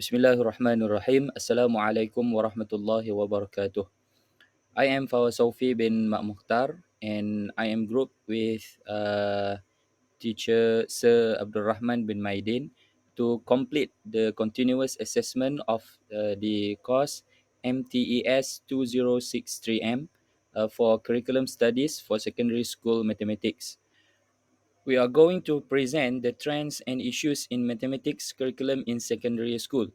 Bismillahirrahmanirrahim. Assalamualaikum warahmatullahi wabarakatuh. I am Saufii bin Mukhtar and I am grouped with teacher Sir Abdul Rahman bin Maydin to complete the continuous assessment of the course MTES 2063M for curriculum studies for secondary school mathematics. We are going to present the trends and issues in mathematics curriculum in secondary school.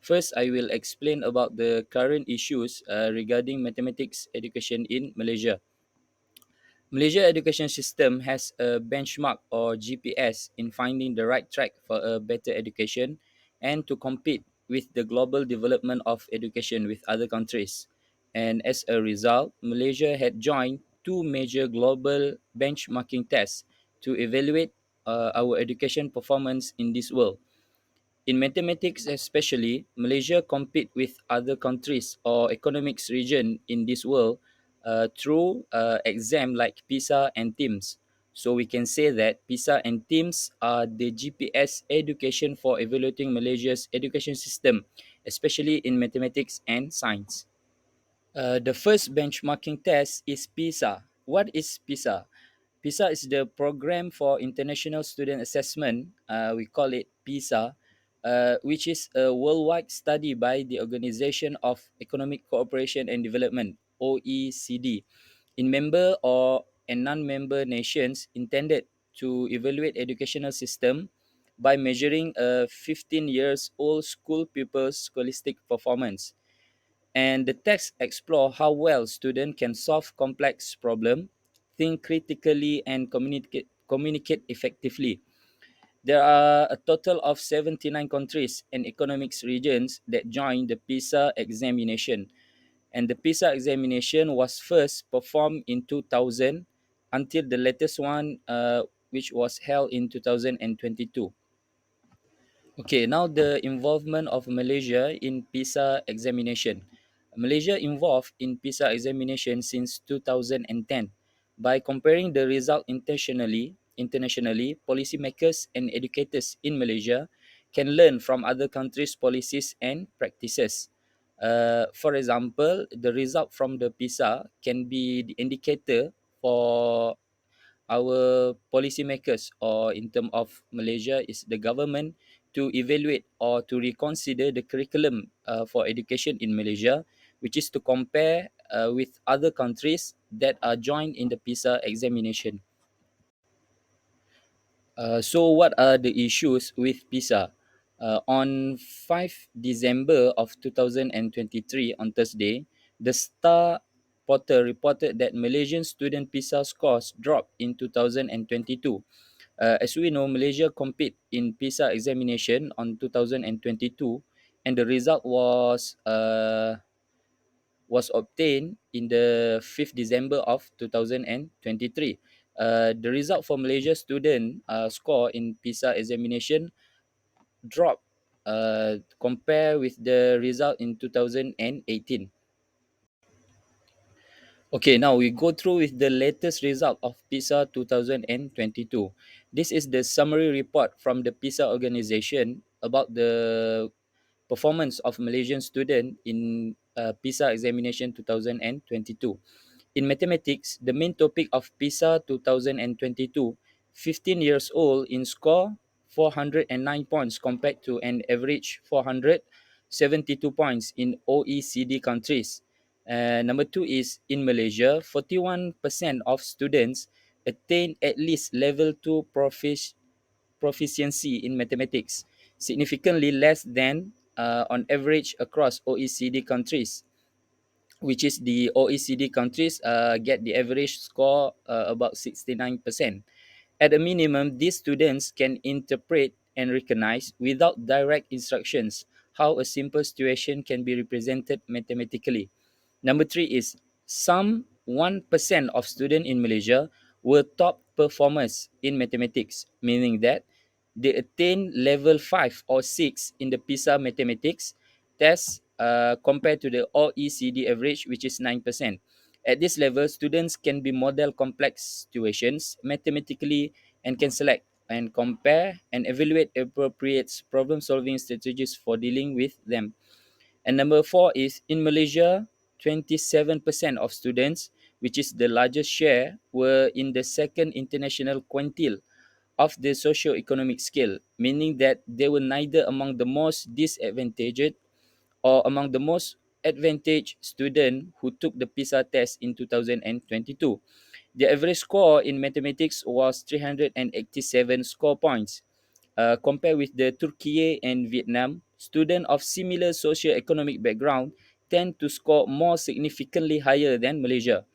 First, I will explain about the current issues regarding mathematics education in Malaysia. Malaysia education system has a benchmark or GPS in finding the right track for a better education and to compete with the global development of education with other countries. And as a result, Malaysia had joined two major global benchmarking tests to evaluate our education performance in this world. In mathematics especially, Malaysia compete with other countries or economics region in this world through exam like PISA and TIMSS. So we can say that PISA and TIMSS are the GPS education for evaluating Malaysia's education system, especially in mathematics and science. The first benchmarking test is PISA. What is PISA? PISA is the program for international student assessment. We call it PISA, which is a worldwide study by the Organization of Economic Cooperation and Development (OECD) in member or and non-member nations intended to evaluate educational system by measuring a 15 years old school pupils' scholastic performance. And the text explore how well students can solve complex problem, think critically, and communicate effectively. There are a total of 79 countries and economics regions that joined the PISA examination. And the PISA examination was first performed in 2000 until the latest one, which was held in 2022. Okay, now the involvement of Malaysia in PISA examination. Malaysia involved in PISA examination since 2010. By comparing the result internationally, policymakers and educators in Malaysia can learn from other countries' policies and practices. For example, the result from the PISA can be the indicator for our policymakers, or in term of Malaysia is the government, to evaluate or to reconsider the curriculum for education in Malaysia, which is to compare with other countries that are joined in the PISA examination. So what are the issues with PISA? On 5 December of 2023, on Thursday, the Star Portal reported that Malaysian student PISA scores dropped in 2022. As we know, Malaysia compete in PISA examination on 2022, and the result was obtained in the 5th December of 2023. The result for Malaysia student score in PISA examination dropped compare with the result in 2018. Okay, now we go through with the latest result of PISA 2022. This is the summary report from the PISA organization about the performance of Malaysian student in PISA examination 2022. In mathematics, the main topic of PISA 2022, 15 years old in score 409 points compared to an average 472 points in OECD countries. Number two is in Malaysia, 41% of students attain at least level 2 proficiency in mathematics, significantly less than on average across OECD countries, which is the OECD countries get the average score about 69%. At a minimum, these students can interpret and recognize without direct instructions how a simple situation can be represented mathematically. Number three is some 1% of students in Malaysia were top performers in mathematics, meaning that they attain level 5 or 6 in the PISA mathematics test compared to the OECD average, which is 9%. At this level, students can be model complex situations mathematically and can select and compare and evaluate appropriate problem solving strategies for dealing with them. And number four is in Malaysia, 27% of students, which is the largest share, were in the second international quintile of the socio-economic scale, meaning that they were neither among the most disadvantaged or among the most advantaged students who took the PISA test in 2022. The average score in mathematics was 387 score points. Compared with the Turkey and Vietnam, students of similar socio-economic background tend to score more significantly higher than Malaysia.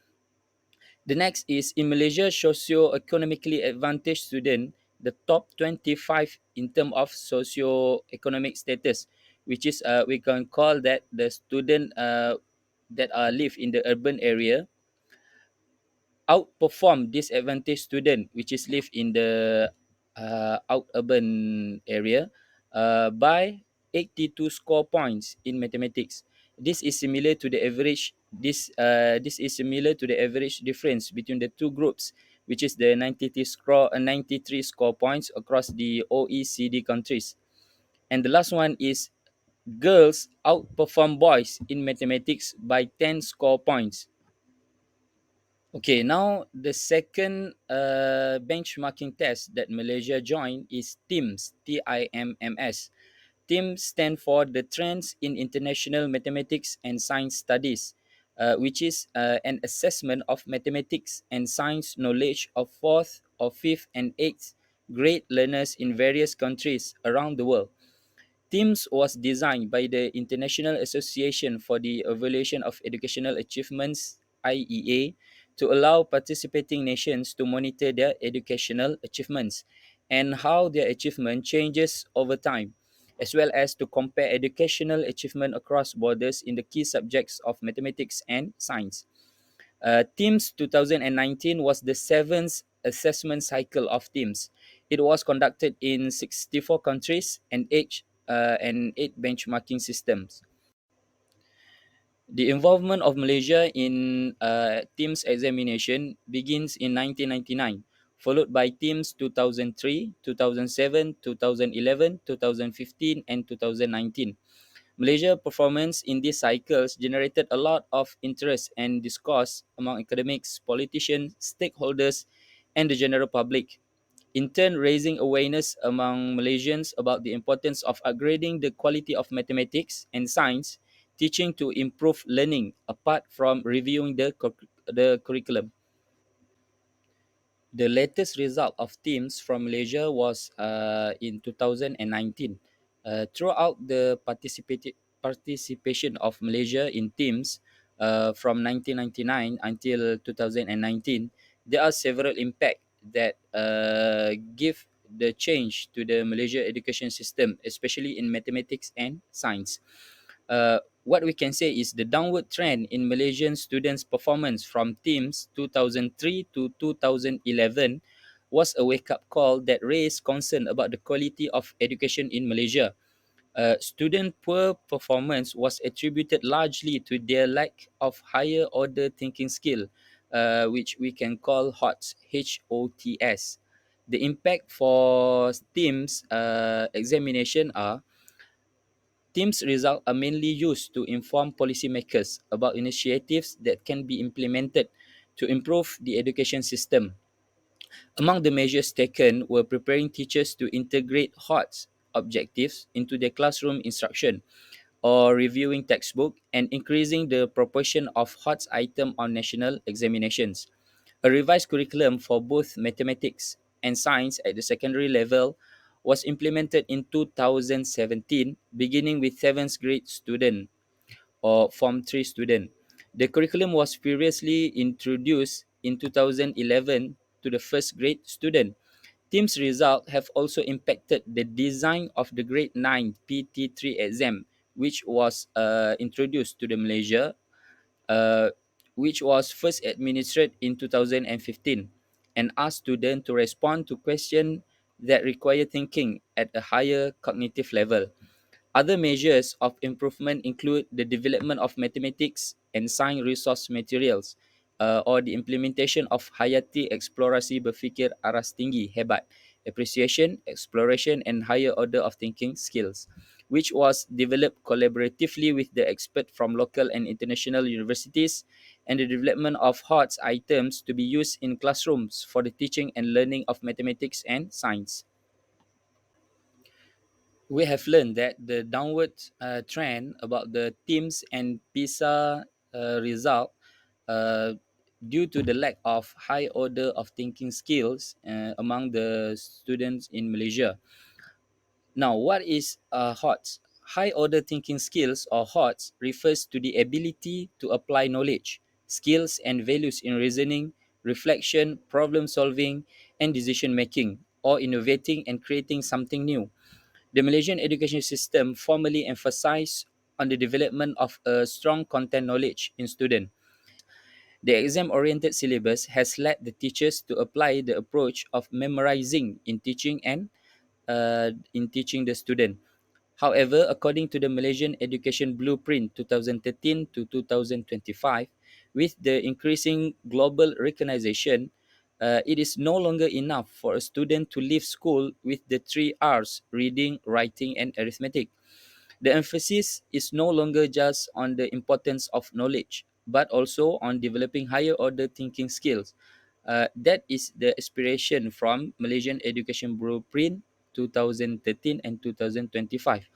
The next is in Malaysia, socio-economically advantaged student, the top 25 in terms of socio-economic status, which is we can call that the student that live in the urban area outperform disadvantaged student which is live in the out urban area by 82 score points in mathematics. This is similar to the average. This is similar to the average difference between the two groups, which is the 93 score points across the OECD countries. And the last one is girls outperform boys in mathematics by 10 score points. Okay, now the second benchmarking test that Malaysia joined is TIMSS, TIMMS. TIMSS stand for the Trends in International Mathematics and Science Studies, which is an assessment of mathematics and science knowledge of fourth or fifth and eighth grade learners in various countries around the world. TIMSS was designed by the International Association for the Evaluation of Educational Achievements (IEA) to allow participating nations to monitor their educational achievements and how their achievement changes over time, as well as to compare educational achievement across borders in the key subjects of mathematics and science. TIMSS 2019 was the seventh assessment cycle of TIMSS. It was conducted in 64 countries and eight benchmarking systems. The involvement of Malaysia in TIMSS examination begins in 1999, followed by TIMSS 2003, 2007, 2011, 2015, and 2019. Malaysia performance in these cycles generated a lot of interest and discourse among academics, politicians, stakeholders, and the general public, in turn raising awareness among Malaysians about the importance of upgrading the quality of mathematics and science teaching to improve learning apart from reviewing the curriculum. The latest result of teams from Malaysia was in 2019. Throughout the participation of Malaysia in teams from 1999 until 2019, there are several impacts that give the change to the Malaysia education system, especially in mathematics and science. What we can say is the downward trend in Malaysian students' performance from teams 2003 to 2011 was a wake-up call that raised concern about the quality of education in Malaysia. Student poor performance was attributed largely to their lack of higher order thinking skill, which we can call HOTS, HOTS. The impact for teams examination are TIMSS results are mainly used to inform policymakers about initiatives that can be implemented to improve the education system. Among the measures taken were preparing teachers to integrate HOTS objectives into their classroom instruction or reviewing textbook and increasing the proportion of HOTS item on national examinations. A revised curriculum for both mathematics and science at the secondary level was implemented in 2017, beginning with 7th grade student or Form 3 student. The curriculum was previously introduced in 2011 to the first grade student. TIMSS results have also impacted the design of the grade 9 PT3 exam, which was introduced to the Malaysia, uh, which was first administered in 2015 and asked students to respond to questions that require thinking at a higher cognitive level. Other measures of improvement include the development of mathematics and science resource materials, or the implementation of Hayati Eksplorasi Berfikir Aras Tinggi Hebat, Appreciation, Exploration and Higher Order of Thinking Skills, which was developed collaboratively with the expert from local and international universities, and the development of HOTS items to be used in classrooms for the teaching and learning of mathematics and science. We have learned that the downward trend about the TIMSS and PISA result, uh, due to the lack of high order of thinking skills among the students in Malaysia. Now, what is HOTS? High order thinking skills, or HOTS, refers to the ability to apply knowledge, skills, and values in reasoning, reflection, problem solving, and decision making, or innovating and creating something new. The Malaysian education system formally emphasized on the development of a strong content knowledge in students. The exam-oriented syllabus has led the teachers to apply the approach of memorizing in teaching the student. However, according to the Malaysian Education Blueprint 2013 to 2025, with the increasing global recognition, it is no longer enough for a student to leave school with the three R's: reading, writing, and arithmetic. The emphasis is no longer just on the importance of knowledge, but also on developing higher order thinking skills. That is the aspiration from Malaysian Education Blueprint 2013 and 2025.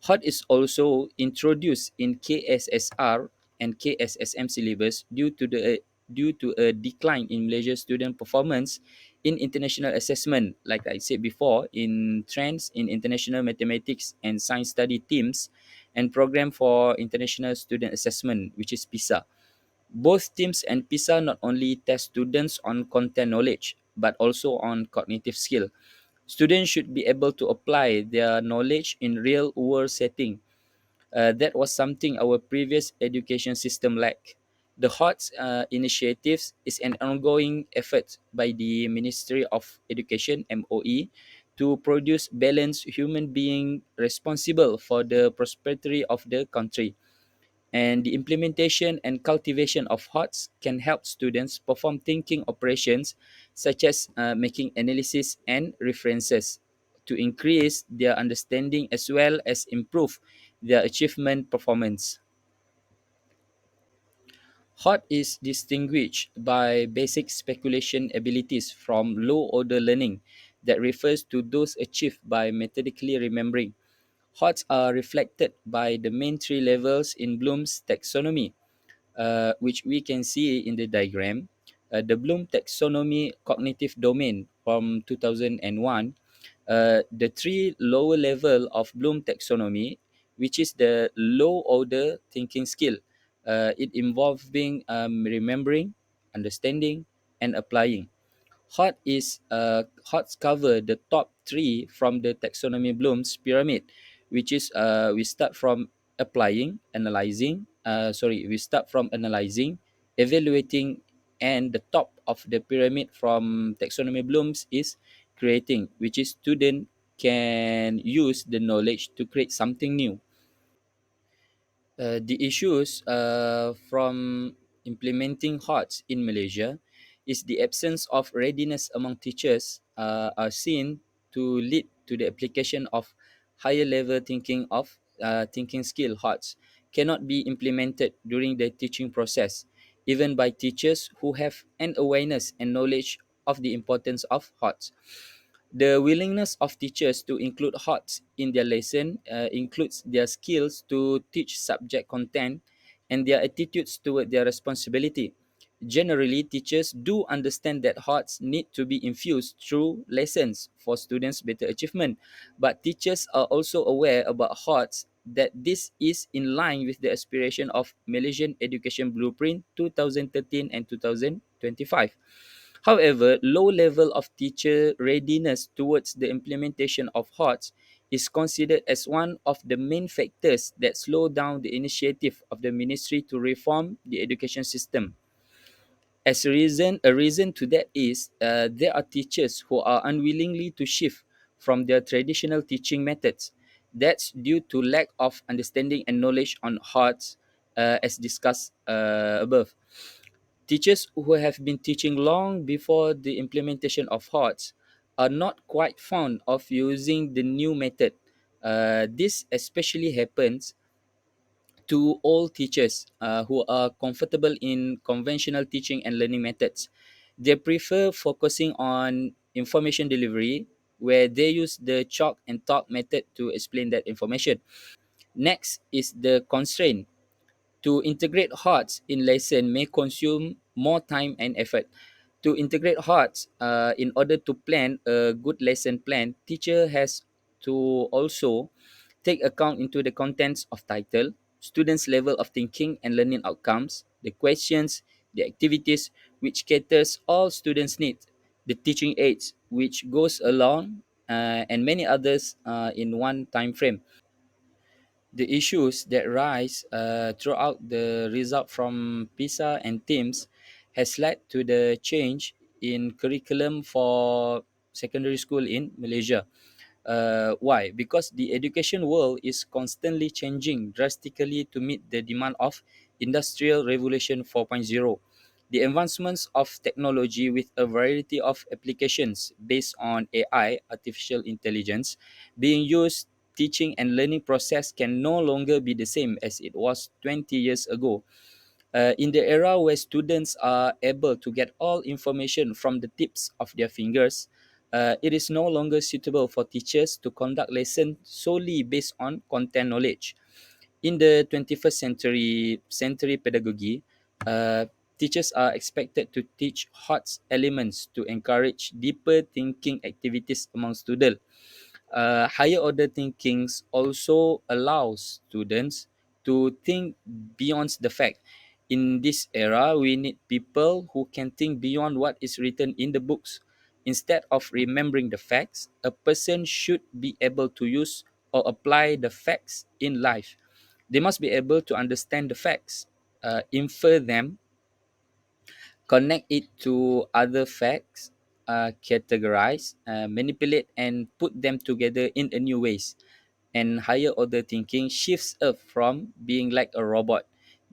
HOT is also introduced in KSSR and KSSM syllabus due to a decline in Malaysia's student performance in international assessment, like I said before, in trends in international mathematics and science study teams and program for international student assessment, which is PISA. Both teams and PISA not only test students on content knowledge, but also on cognitive skill. Students should be able to apply their knowledge in real world setting. That was something our previous education system lacked. The HOTS initiatives is an ongoing effort by the Ministry of Education (MOE) to produce balanced human being responsible for the prosperity of the country. And the implementation and cultivation of HOTS can help students perform thinking operations such as making analysis and references to increase their understanding as well as improve their achievement performance. HOT is distinguished by basic speculation abilities from low order learning that refers to those achieved by methodically remembering. HOTs are reflected by the main three levels in Bloom's taxonomy, which we can see in the diagram. The Bloom taxonomy cognitive domain from 2001, the three lower level of Bloom taxonomy, which is the low order thinking skill. It involving remembering, understanding, and applying. HOTs cover the top three from the taxonomy Bloom's pyramid, which is we start from we start from analyzing, evaluating, and the top of the pyramid from taxonomy Bloom's is creating, which is student can use the knowledge to create something new. The issues from implementing HOTS in Malaysia is the absence of readiness among teachers are seen to lead to the application of higher level thinking skill HOTS cannot be implemented during the teaching process, even by teachers who have an awareness and knowledge of the importance of HOTS. The willingness of teachers to include HOTS in their lesson includes their skills to teach subject content and their attitudes toward their responsibility. Generally, teachers do understand that HOTS need to be infused through lessons for students' better achievement, but teachers are also aware about HOTS that this is in line with the aspiration of Malaysian Education Blueprint 2013 and 2025. However, low level of teacher readiness towards the implementation of HOTS is considered as one of the main factors that slow down the initiative of the ministry to reform the education system. A reason to that is there are teachers who are unwillingly to shift from their traditional teaching methods. That's due to lack of understanding and knowledge on HOTS, as discussed above. Teachers who have been teaching long before the implementation of HOTS are not quite fond of using the new method. This especially happens to all teachers who are comfortable in conventional teaching and learning methods. They prefer focusing on information delivery, where they use the chalk and talk method to explain that information. Next is the constraint. To integrate HOTS in lesson may consume more time and effort. To integrate HOTS, in order to plan a good lesson plan, teacher has to also take account into the contents of title, students' level of thinking and learning outcomes, the questions, the activities which caters all students' needs, the teaching aids which goes along, and many others in one time frame. The issues that rise throughout the result from PISA and TIMSS has led to the change in curriculum for secondary school in Malaysia. Why? Because the education world is constantly changing drastically to meet the demand of Industrial Revolution 4.0. The advancements of technology with a variety of applications based on AI, artificial intelligence, being used teaching and learning process can no longer be the same as it was 20 years ago. In the era where students are able to get all information from the tips of their fingers, it is no longer suitable for teachers to conduct lessons solely based on content knowledge. In the 21st century pedagogy, uh, teachers are expected to teach hot elements to encourage deeper thinking activities among students. Higher order thinkings also allows students to think beyond the fact. In this era, we need people who can think beyond what is written in the books. Instead of remembering the facts, a person should be able to use or apply the facts in life. They must be able to understand the facts, infer them, connect it to other facts, categorize, manipulate, and put them together in a new ways. And higher order thinking shifts us from being like a robot,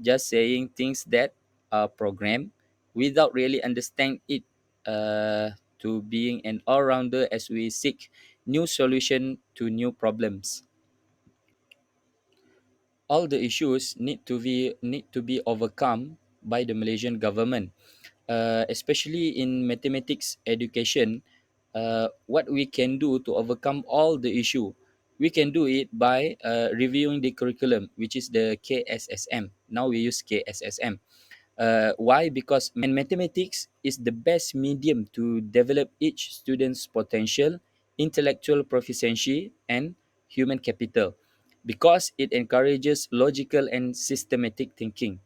just saying things that are programmed without really understanding it, to being an all-rounder as we seek new solution to new problems. All the issues need to be overcome by the Malaysian government, especially in mathematics education. What we can do to overcome all the issue, we can do it by reviewing the curriculum, which is the KSSM. Now we use KSSM. Why? Because mathematics is the best medium to develop each student's potential, intellectual proficiency, and human capital, because it encourages logical and systematic thinking.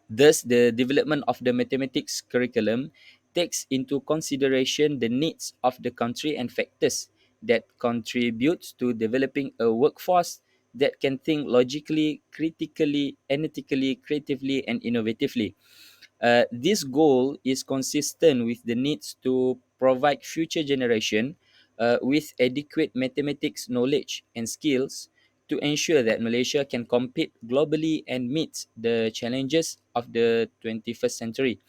Thus, the development of the mathematics curriculum takes into consideration the needs of the country and factors that contribute to developing a workforce that can think logically, critically, analytically, creatively, and innovatively. This goal is consistent with the needs to provide future generation with adequate mathematics knowledge and skills to ensure that Malaysia can compete globally and meet the challenges of the 21st century.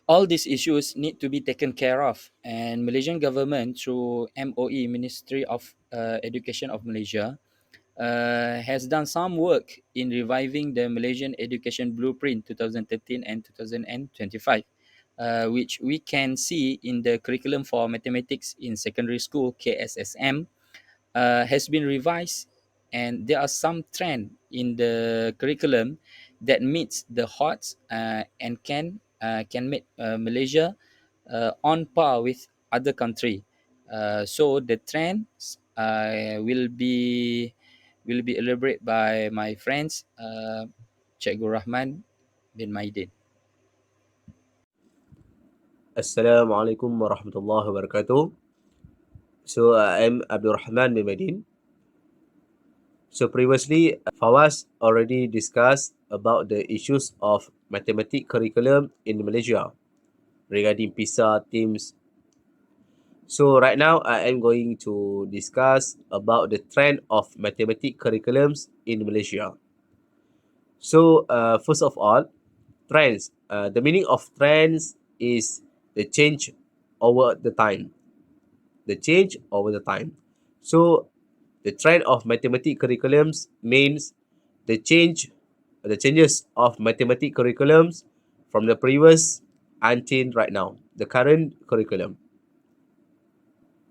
All these issues need to be taken care of, and Malaysian government through MOE, Ministry of Education of Malaysia, has done some work in reviving the Malaysian Education Blueprint 2013 and 2025, which we can see in the curriculum for mathematics in secondary school KSSM, has been revised, and there are some trend in the curriculum that meets the HOTS, and can make Malaysia on par with other country. So the trends will be elaborated by my friends, Cikgu Rahman bin Maydin. Assalamualaikum warahmatullahi wabarakatuh. So I'm Abdul Rahman bin Maydin. So previously, Fawwaz already discussed about the issues of mathematics curriculum in Malaysia regarding PISA teams. So right now, I am going to discuss about the trend of mathematics curriculums in Malaysia. So first of all, trends. The meaning of trends is the change over the time. The change over the time. So the trend of mathematics curriculums means the changes of mathematics curriculums from the previous until right now, the current curriculum.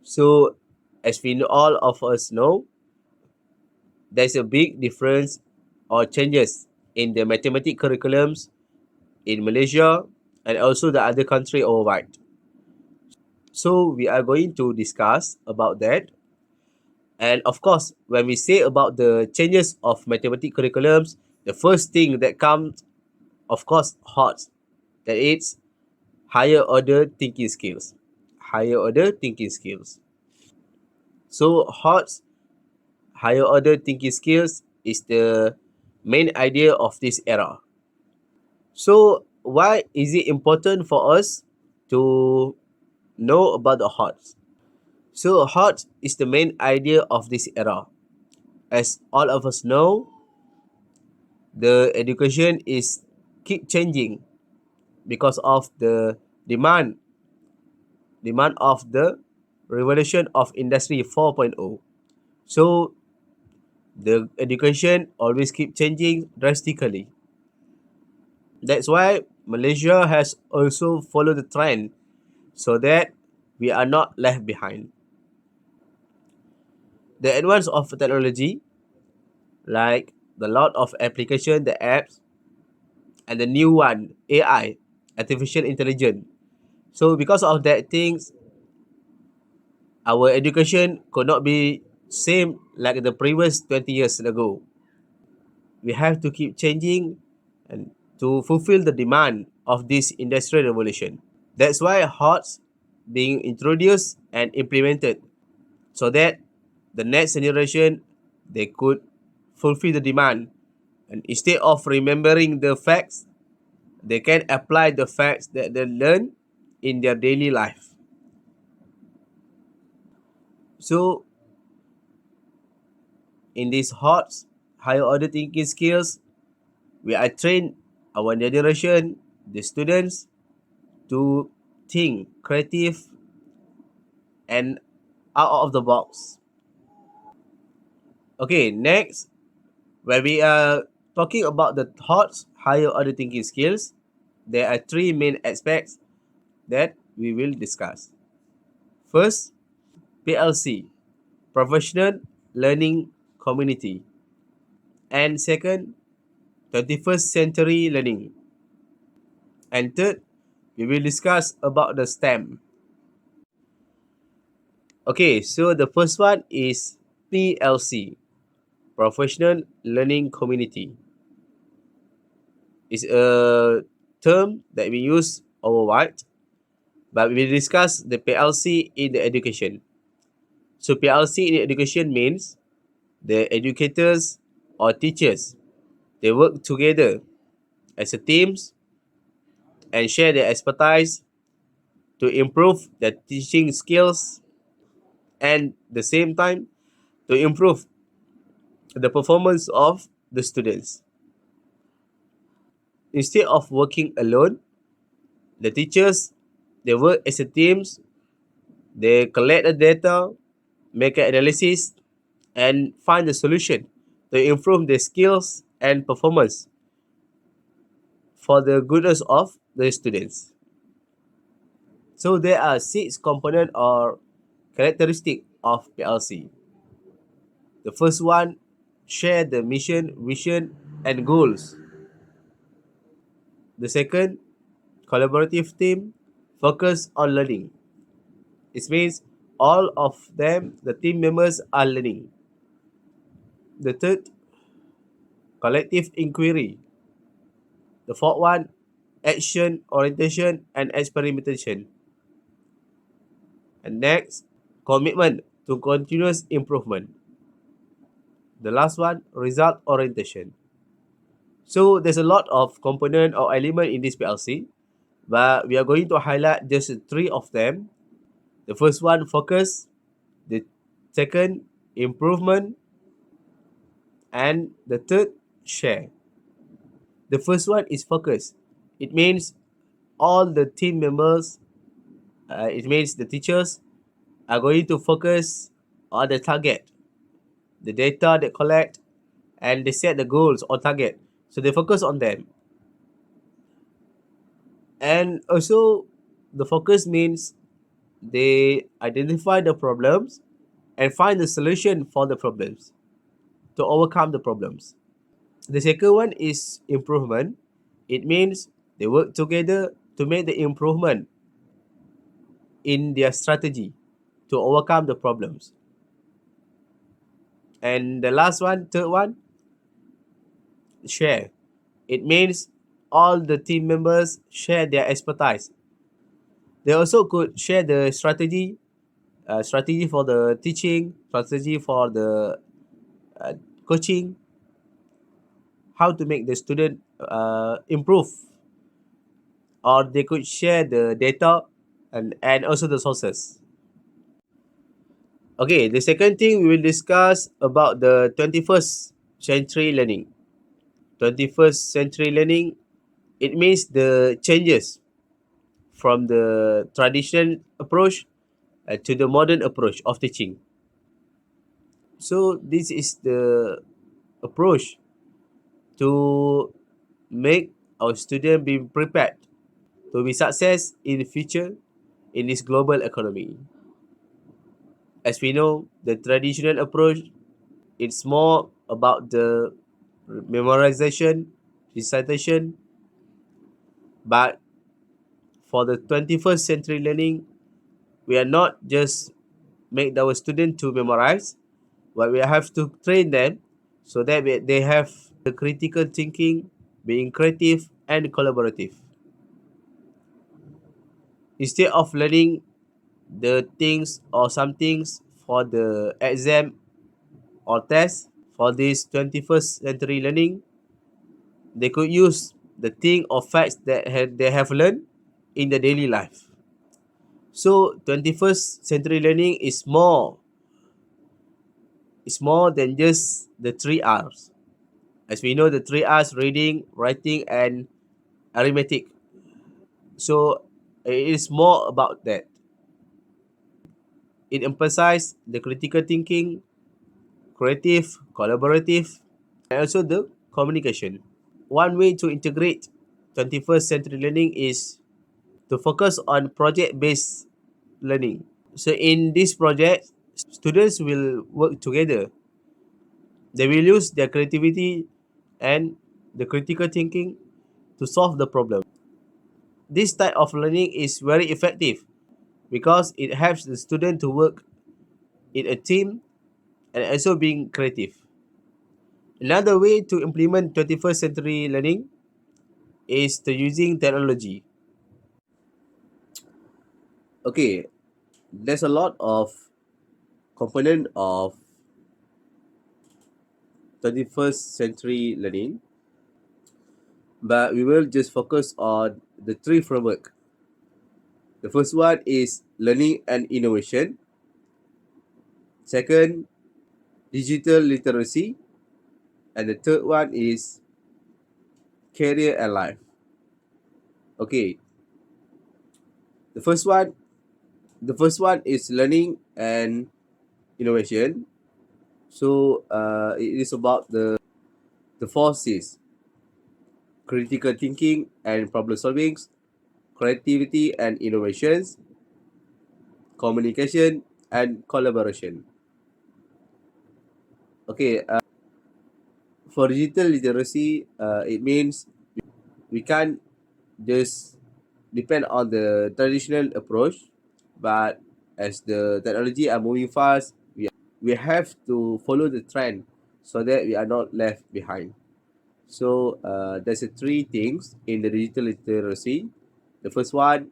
So as we know, all of us know, there's a big difference or changes in the mathematics curriculums in Malaysia and also the other country worldwide. So we are going to discuss about that. And of course, when we say about the changes of mathematics curriculums, the first thing that comes, of course, hot, that is higher order thinking skills. Higher order thinking skills. So hot higher order thinking skills is the main idea of this era. So why is it important for us to know about the HOTS? So HOTS is the main idea of this era. As all of us know, the education is keep changing because of the demand of the revolution of industry 4.0. So the education always keep changing drastically. That's why Malaysia has also followed the trend so that we are not left behind. The advance of technology, like the lot of application, the apps, and the new one, AI, artificial intelligence. So because of that things, our education could not be same like the previous 20 years ago. We have to keep changing and to fulfill the demand of this industrial revolution. That's why HOTS being introduced and implemented so that the next generation they could fulfill the demand, and instead of remembering the facts, they can apply the facts that they learn in their daily life. So in these HOTS, higher order thinking skills, we are trained our generation, the students, to think creative and out of the box. Okay, next, when we are talking about the thoughts, higher order thinking skills, there are three main aspects that we will discuss. First, PLC, Professional Learning Community. And second, 21st Century Learning. And third, we will discuss about the STEM. Okay, so the first one is PLC, Professional Learning Community. It's a term that we use worldwide, but we discuss the PLC in the education. So PLC in education means the educators or teachers, they work together as a teams and share their expertise to improve their teaching skills and the same time to improve the performance of the students. Instead of working alone, the teachers, they work as a teams, they collect the data, make an analysis, and find the solution to improve the skills and performance for the goodness of the students. So there are six component or characteristic of PLC. The first one, share the mission, vision, and goals. The second, collaborative team, focus on learning. It means all of them, the team members are learning. The third, collective inquiry. The fourth one, action, orientation, and experimentation. And next, commitment to continuous improvement. The last one, result orientation. So there's a lot of component or element in this PLC, but we are going to highlight just three of them. The first one, focus. The second, improvement. And the third, share. The first one is focus. It means all the team members, it means the teachers are going to focus on the target, the data they collect, and they set the goals or target. So they focus on them. And also, the focus means they identify the problems and find the solution for the problems to overcome the problems. The second one is improvement. It means they work together to make the improvement in their strategy to overcome the problems. And the last one, third one, share. It means all the team members share their expertise. They also could share the strategy for the teaching, strategy for the uh, coaching, how to make the student improve, or they could share the data and also the sources. Okay, the second thing we will discuss about the 21st century learning. 21st century learning, it means the changes from the traditional approach to the modern approach of teaching. So this is the approach to make our student be prepared to be success in the future in this global economy. As we know, the traditional approach, it's more about the memorization, recitation, but for the 21st century learning, we are not just make our student to memorize, but we have to train them so that they have the critical thinking, being creative and collaborative. Instead of learning the things or some things for the exam or test, for this 21st century learning, they could use the thing or facts that they have learned in the daily life. So 21st century learning is more than just the three R's. As we know, the three R's: reading, writing, and arithmetic. So it is more about that. It emphasizes the critical thinking, creative, collaborative, and also the communication. One way to integrate 21st century learning is to focus on project-based learning. So in this project, students will work together. They will use their creativity and the critical thinking to solve the problem. This type of learning is very effective because it helps the student to work in a team and also being creative. Another way to implement 21st century learning is to using technology. Okay, there's a lot of component of 21st century learning, but we will just focus on the three framework. The first one is learning and innovation. Second, digital literacy. And the third one is career and life. Okay, the first one, the first one is learning and innovation. So it is about the four C's: critical thinking and problem solving, creativity and innovations, communication and collaboration. Okay, for digital literacy, it means we can't just depend on the traditional approach, but as the technology are moving fast, we have to follow the trend so that we are not left behind. So there's a three things in the digital literacy. The first one,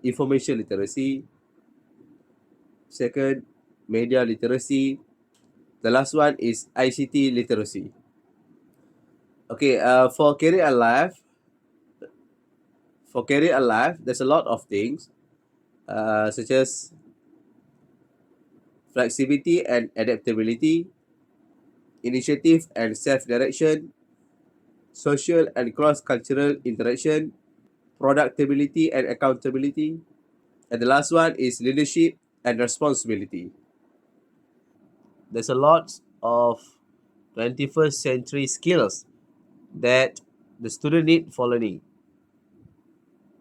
information literacy. Second, media literacy. The last one is ICT literacy. Okay, for career and life, there's a lot of things such as flexibility and adaptability, initiative and self-direction, social and cross-cultural interaction, productivity and accountability. And the last one is leadership and responsibility. There's a lot of 21st century skills that the student need for learning.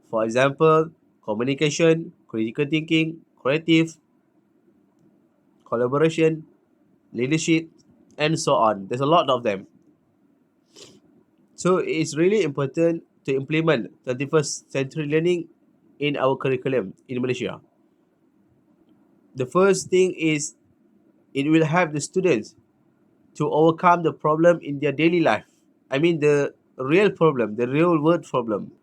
For example, communication, critical thinking, creative, collaboration, leadership, and so on. There's a lot of them. So it's really important to implement 21st century learning in our curriculum in Malaysia. The first thing is it will help the students to overcome the problem in their daily life. I mean the real problem, the real world problem.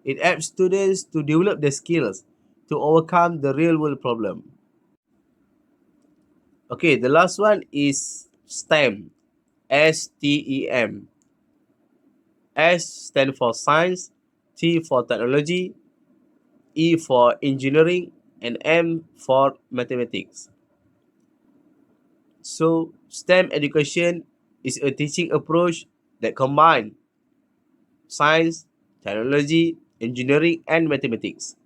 It helps students to develop the skills to overcome the real world problem. Okay, the last one is STEM. STEM. S stand for science, T for technology, E for engineering, and M for mathematics. So STEM education is a teaching approach that combines science, technology, engineering, and mathematics.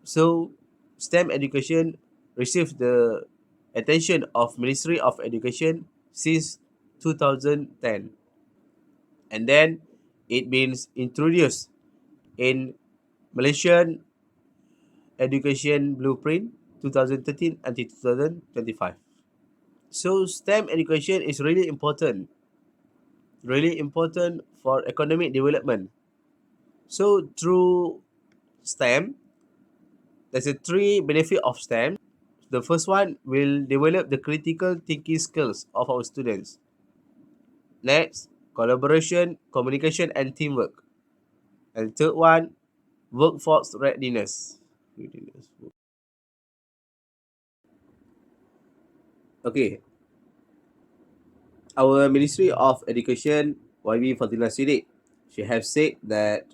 So STEM education received the attention of Ministry of Education since 2010, and then it been introduced in Malaysian Education Blueprint 2013 until 2025. So STEM education is really important for economic development. So through STEM, there's a three benefit of STEM. The first one will develop the critical thinking skills of our students. Next, collaboration, communication, and teamwork. And third one, workforce readiness. Okay, our Ministry of Education, YB Fatina Sidik, she have said that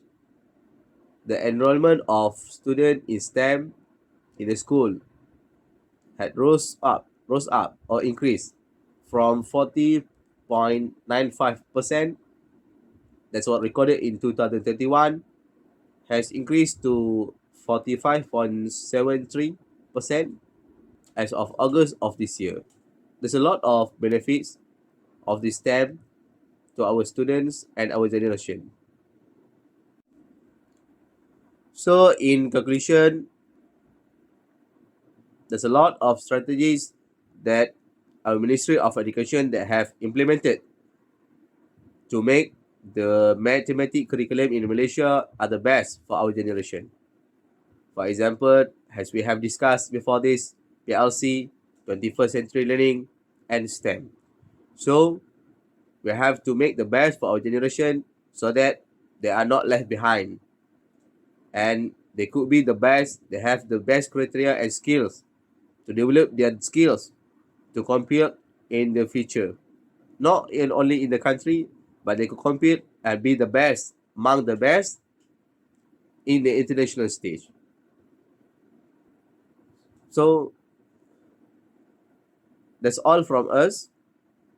the enrollment of students in STEM in the school had rose up or increased from 40.95%, that's what recorded in 2021, has increased to 45.73% as of August of this year. There's a lot of benefits of this STEM to our students and our generation. So in conclusion, there's a lot of strategies that our Ministry of Education that have implemented to make the mathematics curriculum in Malaysia are the best for our generation. For example, as we have discussed before this, PLC, 21st century learning, and STEM. So we have to make the best for our generation so that they are not left behind. And they could be the best, they have the best criteria and skills to develop their skills to compete in the future. Not in only in the country, but they could compete and be the best among the best in the international stage. So that's all from us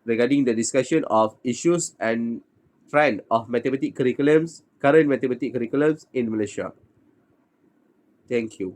regarding the discussion of issues and trend of mathematics curriculums, current mathematics curriculums in Malaysia. Thank you.